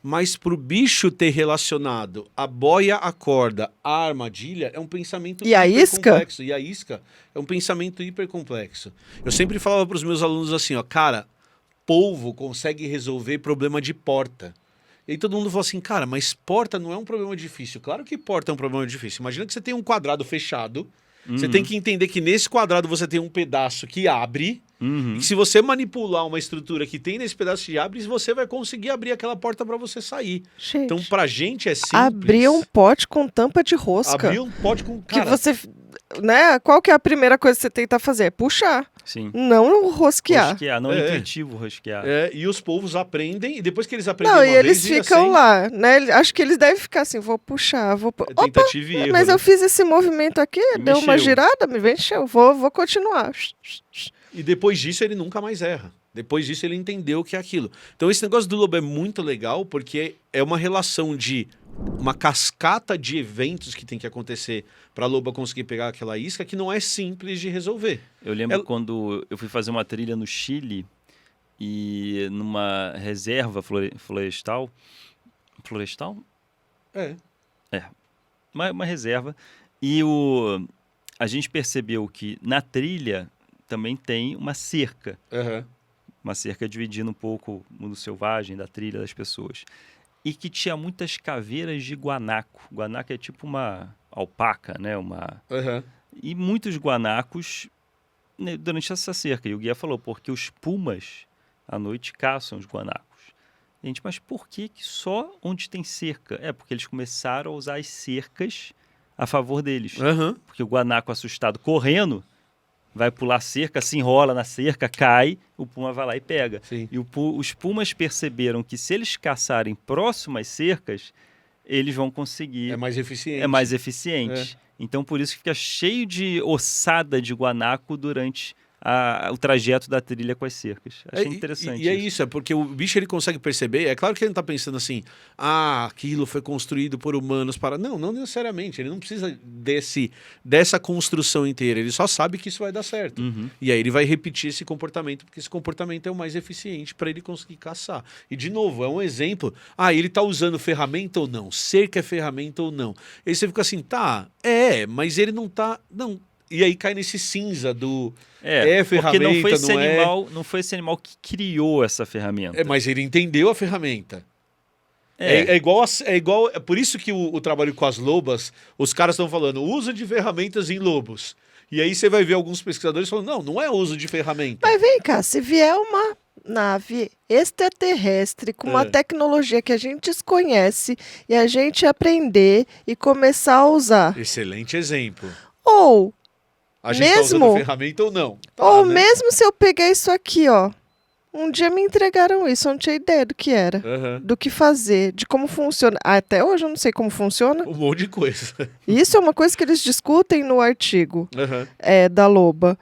S2: Mas pro bicho ter relacionado a boia, a corda, a armadilha, é um pensamento
S3: E a isca?
S2: complexo. E a isca é um pensamento hiper complexo. Eu sempre falava pros meus alunos assim, ó, cara, polvo consegue resolver problema de porta. E aí todo mundo falou assim, cara, mas porta não é um problema difícil. Claro que porta é um problema difícil. Imagina que você tem um quadrado fechado, você tem que entender que nesse quadrado você tem um pedaço que abre, e que se você manipular uma estrutura que tem nesse pedaço que abre, você vai conseguir abrir aquela porta para você sair.
S3: Gente,
S2: Então pra gente é simples.
S3: abrir um pote com tampa de rosca.
S2: Abrir um pote com...
S3: Que
S2: Cara,
S3: você, né? Qual que é a primeira coisa que você tenta fazer? Puxar,
S4: Sim.
S3: não rosquear.
S4: Rosquear, não é
S2: É.
S4: intuitivo rosquear.
S2: e os povos aprendem, e depois que eles aprendem
S3: Não,
S2: uma
S3: e eles
S2: vez,
S3: ficam
S2: assim,
S3: lá, né? Acho que eles devem ficar assim, vou puxar,
S2: é tentativa e erro,
S3: mas
S2: né?
S3: eu fiz esse movimento aqui, deu uma
S4: Mexeu.
S3: girada, me mexeu, vou continuar.
S2: E depois disso ele nunca mais erra. Depois disso ele entendeu o que é aquilo. Então esse negócio do lobo é muito legal porque é uma relação de uma cascata de eventos que tem que acontecer para a loba conseguir pegar aquela isca que não é simples de resolver.
S4: Eu lembro quando eu fui fazer uma trilha no Chile e numa reserva florestal. Florestal?
S2: É.
S4: Uma reserva. E a gente percebeu que na trilha também tem uma cerca. Uma cerca dividindo um pouco o mundo selvagem da trilha das pessoas. E que tinha muitas caveiras de guanaco. Guanaco é tipo uma alpaca, né? E muitos guanacos, né, durante essa cerca. E o guia falou, porque os pumas à noite caçam os guanacos. Gente, mas por que só onde tem cerca? É porque eles começaram a usar as cercas a favor deles. Porque o guanaco assustado correndo vai pular cerca, se enrola na cerca, cai, o puma vai lá e pega.
S2: Sim.
S4: E os pumas perceberam que se eles caçarem próximo às cercas, eles vão conseguir...
S2: É mais eficiente.
S4: É mais eficiente. Então, por isso que fica cheio de ossada de guanaco durante o trajeto da trilha com as cercas. Achei interessante.
S2: E é isso, é porque o bicho ele consegue perceber. É claro que ele não está pensando assim, aquilo foi construído por humanos para. Não necessariamente. Ele não precisa dessa construção inteira. Ele só sabe que isso vai dar certo. E aí ele vai repetir esse comportamento, porque esse comportamento é o mais eficiente para ele conseguir caçar. E, de novo, é um exemplo. Ele está usando ferramenta ou não? Cerca é ferramenta ou não? Aí você fica assim, mas ele não está. Não. E aí cai nesse cinza do ferramenta,
S4: porque não foi esse
S2: não
S4: animal, não foi esse animal que criou essa ferramenta.
S2: Mas ele entendeu a ferramenta. É igual. É por isso que o trabalho com as lobas, os caras estão falando uso de ferramentas em lobos. E aí você vai ver alguns pesquisadores falando, não é uso de ferramenta.
S3: Mas vem cá, se vier uma nave extraterrestre com uma tecnologia que a gente desconhece e a gente aprender e começar a usar.
S2: Excelente exemplo.
S3: Ou
S2: A gente tá usando ferramenta ou não? Né?
S3: mesmo se eu pegar isso aqui, ó. Um dia me entregaram isso, eu não tinha ideia do que era, do que fazer, de como funciona. Até hoje eu não sei como funciona.
S2: Um monte de coisa.
S3: Isso é uma coisa que eles discutem no artigo da loba.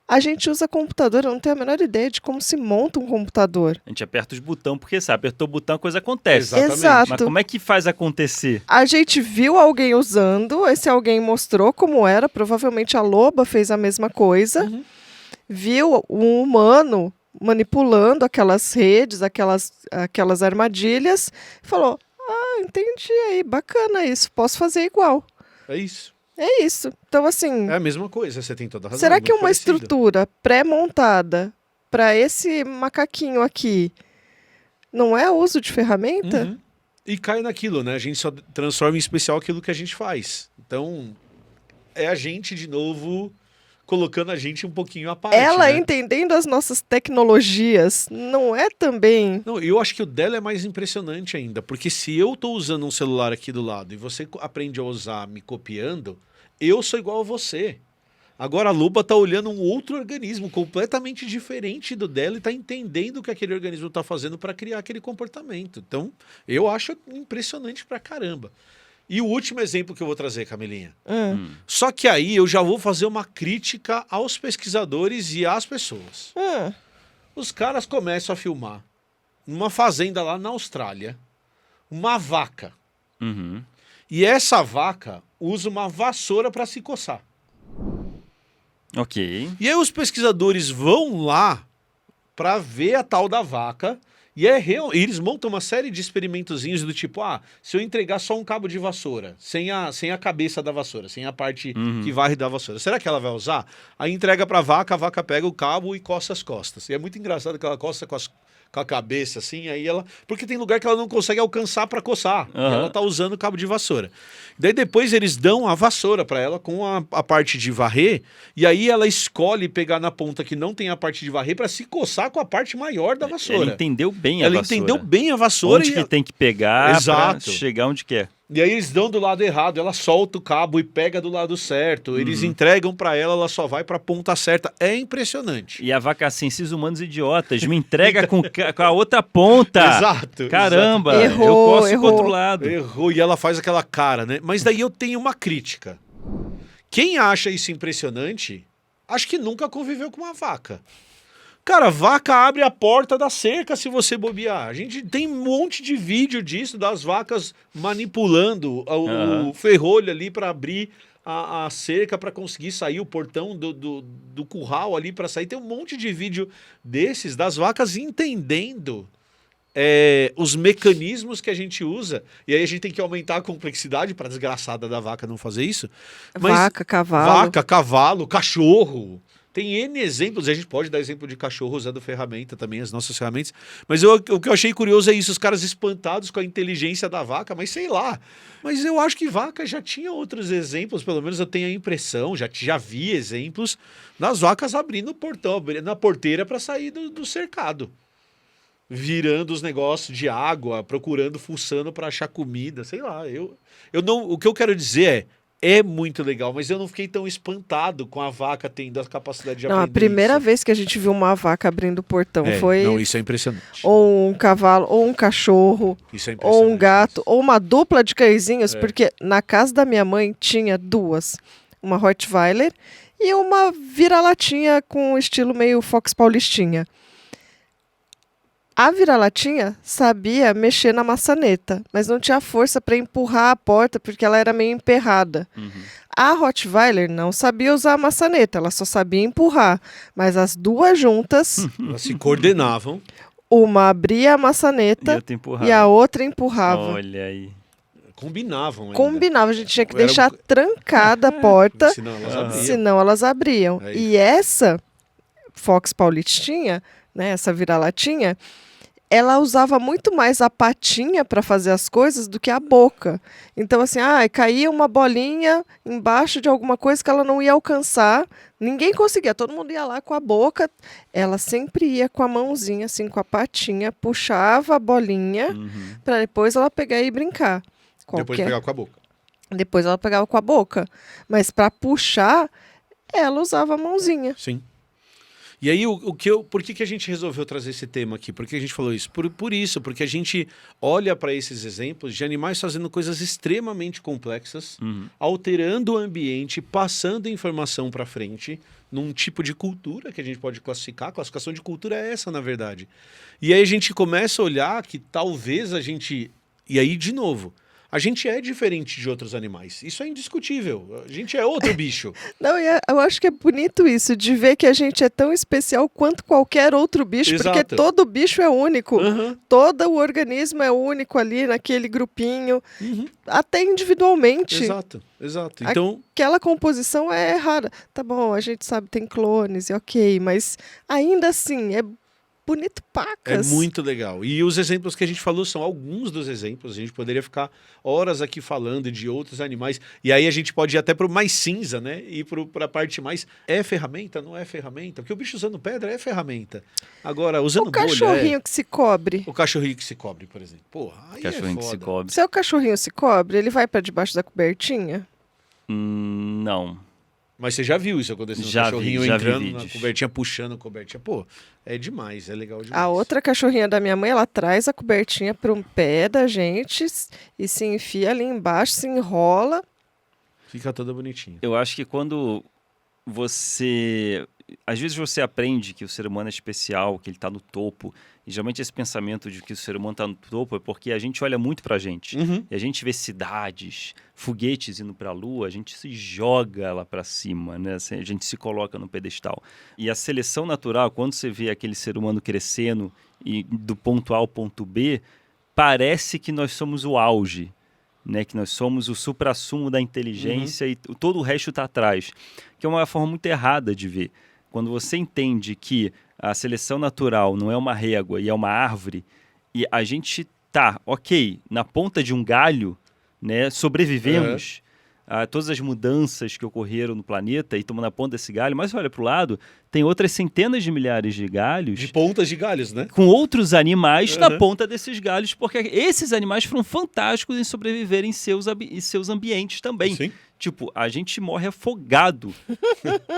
S3: A gente usa computador, eu não tenho a menor ideia de como se monta um computador.
S4: A gente aperta os botões, porque sabe, apertou o botão, a coisa acontece.
S2: Exatamente.
S3: Exato.
S4: Mas como é que faz acontecer?
S3: A gente viu alguém usando, esse alguém mostrou como era, provavelmente a Loba fez a mesma coisa.
S2: Uhum.
S3: Viu um humano manipulando aquelas redes, aquelas armadilhas, e falou: ah, entendi aí, bacana isso, posso fazer igual.
S2: É isso.
S3: É isso. Então, assim,
S2: É a mesma coisa, você tem toda a razão.
S3: será
S2: é
S3: que
S2: muito
S3: uma
S2: parecido.
S3: estrutura pré-montada para esse macaquinho aqui não é uso de ferramenta?
S2: Uhum. E cai naquilo, né? A gente só transforma em especial aquilo que a gente faz. Então, é a gente, de novo, colocando a gente um pouquinho à parte,
S3: Ela
S2: né?
S3: entendendo as nossas tecnologias, não é também.
S2: Não, eu acho que o dela é mais impressionante ainda, porque se eu tô usando um celular aqui do lado e você aprende a usar me copiando, eu sou igual a você. Agora a Luba tá olhando um outro organismo completamente diferente do dela e tá entendendo o que aquele organismo tá fazendo para criar aquele comportamento. Então, eu acho impressionante pra caramba. E o último exemplo que eu vou trazer, Camilinha. Só que aí eu já vou fazer uma crítica aos pesquisadores e às pessoas. Os caras começam a filmar numa fazenda lá na Austrália uma vaca.
S4: Uhum.
S2: E essa vaca usa uma vassoura para se coçar.
S4: Ok.
S2: E aí os pesquisadores vão lá para ver a tal da vaca e e eles montam uma série de experimentozinhos do tipo, se eu entregar só um cabo de vassoura, sem a cabeça da vassoura, sem a parte que varre da vassoura, será que ela vai usar? Aí entrega para a vaca pega o cabo e coça as costas. E é muito engraçado que ela coça com a cabeça assim, aí ela... Porque tem lugar que ela não consegue alcançar para coçar. E ela tá usando o cabo de vassoura. Daí depois eles dão a vassoura para ela com a parte de varrer, e aí ela escolhe pegar na ponta que não tem a parte de varrer para se coçar com a parte maior da vassoura.
S4: Ela entendeu bem a
S2: Ela
S4: vassoura.
S2: entendeu bem a vassoura.
S4: Onde
S2: e
S4: que tem que pegar pra
S2: Exato.
S4: chegar onde quer.
S2: E aí eles dão do lado errado, ela solta o cabo e pega do lado certo. Eles entregam para ela só vai para a ponta certa. É impressionante.
S4: E a vaca assim, esses humanos idiotas, me entrega com a outra ponta.
S2: Exato.
S4: Caramba,
S3: Errou,
S4: eu coço
S3: errou.
S4: com o outro lado.
S2: Errou e ela faz aquela cara, né? Mas daí eu tenho uma crítica. Quem acha isso impressionante, acho que nunca conviveu com uma vaca. Cara, vaca abre a porta da cerca se você bobear. A gente tem um monte de vídeo disso, das vacas manipulando o ferrolho ali para abrir a cerca para conseguir sair, o portão do curral ali para sair. Tem um monte de vídeo desses, das vacas entendendo os mecanismos que a gente usa. E aí a gente tem que aumentar a complexidade para a desgraçada da vaca não fazer isso. Mas
S3: Vaca, cavalo.
S2: vaca, cavalo, cachorro. Tem N exemplos, a gente pode dar exemplo de cachorro usando ferramenta também, as nossas ferramentas. Mas o que eu achei curioso é isso, os caras espantados com a inteligência da vaca, mas sei lá. Mas eu acho que vaca já tinha outros exemplos, pelo menos eu tenho a impressão, já vi exemplos das vacas abrindo o portão, abrindo a porteira para sair do cercado. Virando os negócios de água, procurando, fuçando para achar comida, sei lá. Eu não, o que eu quero dizer é muito legal, mas eu não fiquei tão espantado com a vaca tendo a capacidade de
S3: Não, a
S2: aprender
S3: primeira
S2: isso.
S3: vez que a gente viu uma vaca abrindo o portão foi
S2: Não, isso é impressionante.
S3: ou um cavalo, ou um cachorro,
S2: Isso é impressionante.
S3: ou um gato, ou uma dupla de cãezinhos, porque na casa da minha mãe tinha duas, uma Rottweiler e uma vira-latinha com estilo meio Fox Paulistinha. A vira-latinha sabia mexer na maçaneta, mas não tinha força para empurrar a porta porque ela era meio emperrada. A Rottweiler não sabia usar a maçaneta, ela só sabia empurrar. Mas as duas juntas,
S2: Elas se coordenavam.
S3: uma abria a
S4: E
S3: maçaneta
S4: eu te empurrava.
S3: e a outra empurrava.
S4: Olha aí.
S2: Combinavam ainda.
S3: Combinava, a gente tinha que
S2: Era
S3: deixar trancada a porta,
S2: Senão elas abriam.
S3: senão elas abriam.
S2: É
S3: E essa Fox Paulistinha, né, essa vira-latinha, ela usava muito mais a patinha para fazer as coisas do que a boca. Então, assim, caía uma bolinha embaixo de alguma coisa que ela não ia alcançar. Ninguém conseguia, todo mundo ia lá com a boca. Ela sempre ia com a mãozinha, assim, com a patinha, puxava a bolinha para depois ela pegar e brincar.
S2: Depois de pegar com a boca.
S3: Depois ela pegava com a boca. Mas para puxar, ela usava a mãozinha.
S2: Sim. E aí, por que a gente resolveu trazer esse tema aqui? Por que a gente falou isso? Por isso, porque a gente olha para esses exemplos de animais fazendo coisas extremamente complexas, alterando o ambiente, passando informação para frente, num tipo de cultura que a gente pode classificar. A classificação de cultura é essa, na verdade. E aí a gente começa a olhar que talvez a gente... E aí, de novo, a gente é diferente de outros animais. Isso é indiscutível. A gente é outro bicho.
S3: Não, eu acho que é bonito isso, de ver que a gente é tão especial quanto qualquer outro bicho,
S2: Exato.
S3: porque todo bicho é único.
S2: Aham.
S3: Todo o organismo é único ali naquele grupinho, até individualmente.
S2: Exato, exato. Então,
S3: Aquela composição é rara. Tá bom, a gente sabe, tem clones, ok, mas ainda assim, é bonito
S2: é
S3: pacas.
S2: muito legal. E os exemplos que a gente falou são alguns dos exemplos. A gente poderia ficar horas aqui falando de outros animais. E aí a gente pode ir até para o mais cinza, né? E para a parte mais... É ferramenta? Não é ferramenta? Porque o bicho usando pedra é ferramenta. Agora, usando
S3: O
S2: bolha...
S3: cachorrinho que se cobre.
S2: O cachorrinho que se cobre, por exemplo. Porra, aí
S4: Cachorrinho
S2: é
S4: que se
S2: foda.
S4: cobre.
S3: Se o cachorrinho se cobre, ele vai para debaixo da cobertinha?
S4: Não.
S2: Mas você já viu isso acontecendo?
S4: Já
S2: O cachorrinho
S4: vi
S2: entrando na
S4: vídeos.
S2: cobertinha, puxando a cobertinha. Pô, é demais, é legal demais.
S3: A outra cachorrinha da minha mãe, ela traz a cobertinha para um pé da gente e se enfia ali embaixo, se enrola.
S2: Fica toda bonitinha.
S4: Eu acho que quando você... Às vezes você aprende que o ser humano é especial, que ele está no topo. E geralmente esse pensamento de que o ser humano está no topo é porque a gente olha muito pra gente. E a gente vê cidades, foguetes indo para a Lua, a gente se joga lá para cima, né? Assim, a gente se coloca no pedestal. E a seleção natural, quando você vê aquele ser humano crescendo e do ponto A ao ponto B, parece que nós somos o auge, né? Que nós somos o suprassumo da inteligência e todo o resto está atrás. Que é uma forma muito errada de ver. Quando você entende que a seleção natural não é uma régua e é uma árvore, e a gente tá, ok, na ponta de um galho, né, sobrevivemos a todas as mudanças que ocorreram no planeta e estamos na ponta desse galho, mas olha para o lado, tem outras centenas de milhares de galhos
S2: De pontas de galhos, né?
S4: com outros animais na ponta desses galhos, porque esses animais foram fantásticos em sobreviver em seus ambientes também.
S2: Sim.
S4: Tipo, a gente morre afogado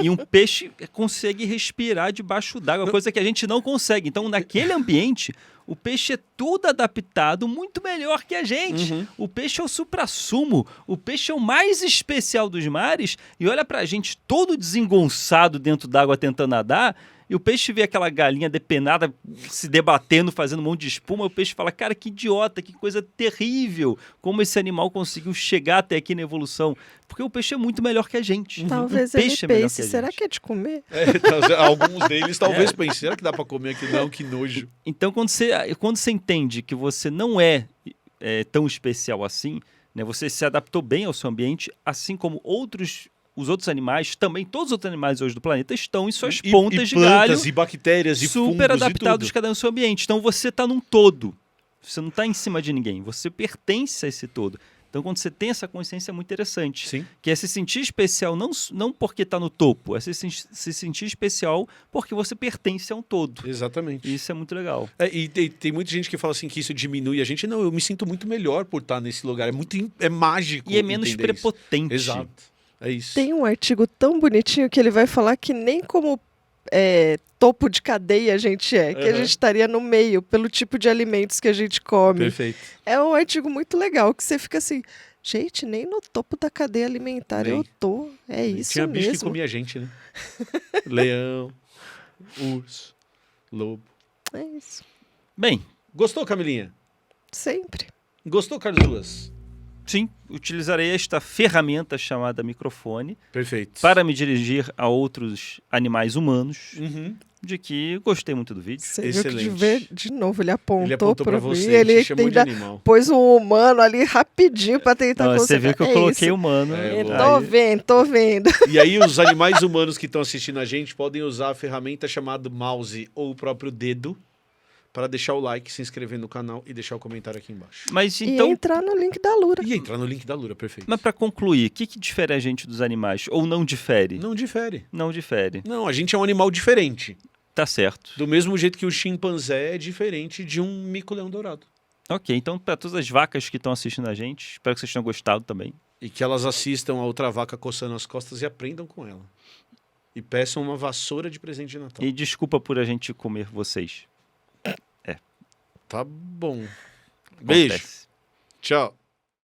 S4: e um peixe consegue respirar debaixo d'água, coisa que a gente não consegue. Então, naquele ambiente, o peixe é tudo adaptado muito melhor que a gente. O peixe é o suprassumo, o peixe é o mais especial dos mares e olha pra gente todo desengonçado dentro d'água tentando nadar. E o peixe vê aquela galinha depenada se debatendo, fazendo um monte de espuma. O peixe fala, cara, que idiota, que coisa terrível. Como esse animal conseguiu chegar até aqui na evolução. Porque o peixe é muito melhor que a gente.
S3: Talvez
S4: o
S3: ele
S4: peixe é melhor que
S3: pense,
S4: a
S3: será
S4: gente.
S3: que é de comer?
S2: Alguns deles talvez pensem, será que dá pra comer aqui? Não, que nojo.
S4: Então, quando você entende que você não é tão especial assim, né, você se adaptou bem ao seu ambiente, assim como os outros animais, também todos os outros animais hoje do planeta estão em suas pontas
S2: e
S4: de galho,
S2: plantas, e bactérias, e
S4: super
S2: fungos,
S4: adaptados
S2: e tudo.
S4: cada um no seu ambiente. Então você está num todo. Você não está em cima de ninguém. Você pertence a esse todo. Então quando você tem essa consciência é muito interessante.
S2: Sim.
S4: Que é se sentir especial não porque está no topo, é se sentir especial porque você pertence a um todo.
S2: Exatamente.
S4: E isso é muito legal.
S2: E tem muita gente que fala assim que isso diminui a gente. Não, eu me sinto muito melhor por estar nesse lugar. É mágico.
S4: E é menos
S2: entender isso.
S4: prepotente.
S2: Exato. É isso.
S3: Tem um artigo tão bonitinho que ele vai falar que nem como topo de cadeia a gente é, que a gente estaria no meio pelo tipo de alimentos que a gente come.
S2: Perfeito.
S3: É um artigo muito legal, que você fica assim, gente, nem no topo da cadeia alimentar
S2: Nem.
S3: eu tô. É isso
S2: Tinha bicho que
S3: mesmo.
S2: comia gente, né? Leão, urso, lobo.
S3: É isso.
S4: Bem,
S2: Gostou, Camilinha?
S3: Sempre.
S2: Gostou, Carlos Duas?
S4: sim, utilizarei esta ferramenta chamada microfone
S2: Perfeito.
S4: para me dirigir a outros animais humanos,
S2: Uhum.
S4: de que gostei muito do vídeo.
S3: Você viu que de
S2: Excelente.
S3: ver de novo, ele apontou,
S2: Ele apontou pra
S3: pra
S2: você,
S3: mim, ele
S2: te chamou de
S3: ainda
S2: animal.
S3: pôs um humano ali rapidinho pra tentar
S4: Não, você
S3: concentrar.
S4: viu que eu
S3: É
S4: coloquei
S3: isso.
S4: humano.
S2: É,
S3: Tô vendo.
S2: E aí os animais humanos que estão assistindo a gente podem usar a ferramenta chamada mouse ou o próprio dedo para deixar o like, se inscrever no canal e deixar o comentário aqui embaixo.
S4: Mas
S3: E
S4: então,
S3: entrar no link da Lura.
S2: E entrar no link da Lura, perfeito.
S4: mas para concluir, o que difere a gente dos animais? Ou não difere?
S2: Não difere.
S4: Não difere.
S2: Não, a gente é um animal diferente.
S4: Tá certo.
S2: Do mesmo jeito que o chimpanzé é diferente de um mico-leão dourado.
S4: Ok, então para todas as vacas que estão assistindo a gente, espero que vocês tenham gostado também.
S2: E que elas assistam a outra vaca coçando as costas e aprendam com ela. e peçam uma vassoura de presente de Natal.
S4: E desculpa por a gente comer vocês.
S2: Tá bom. Beijo.
S4: Acontece.
S2: Tchau.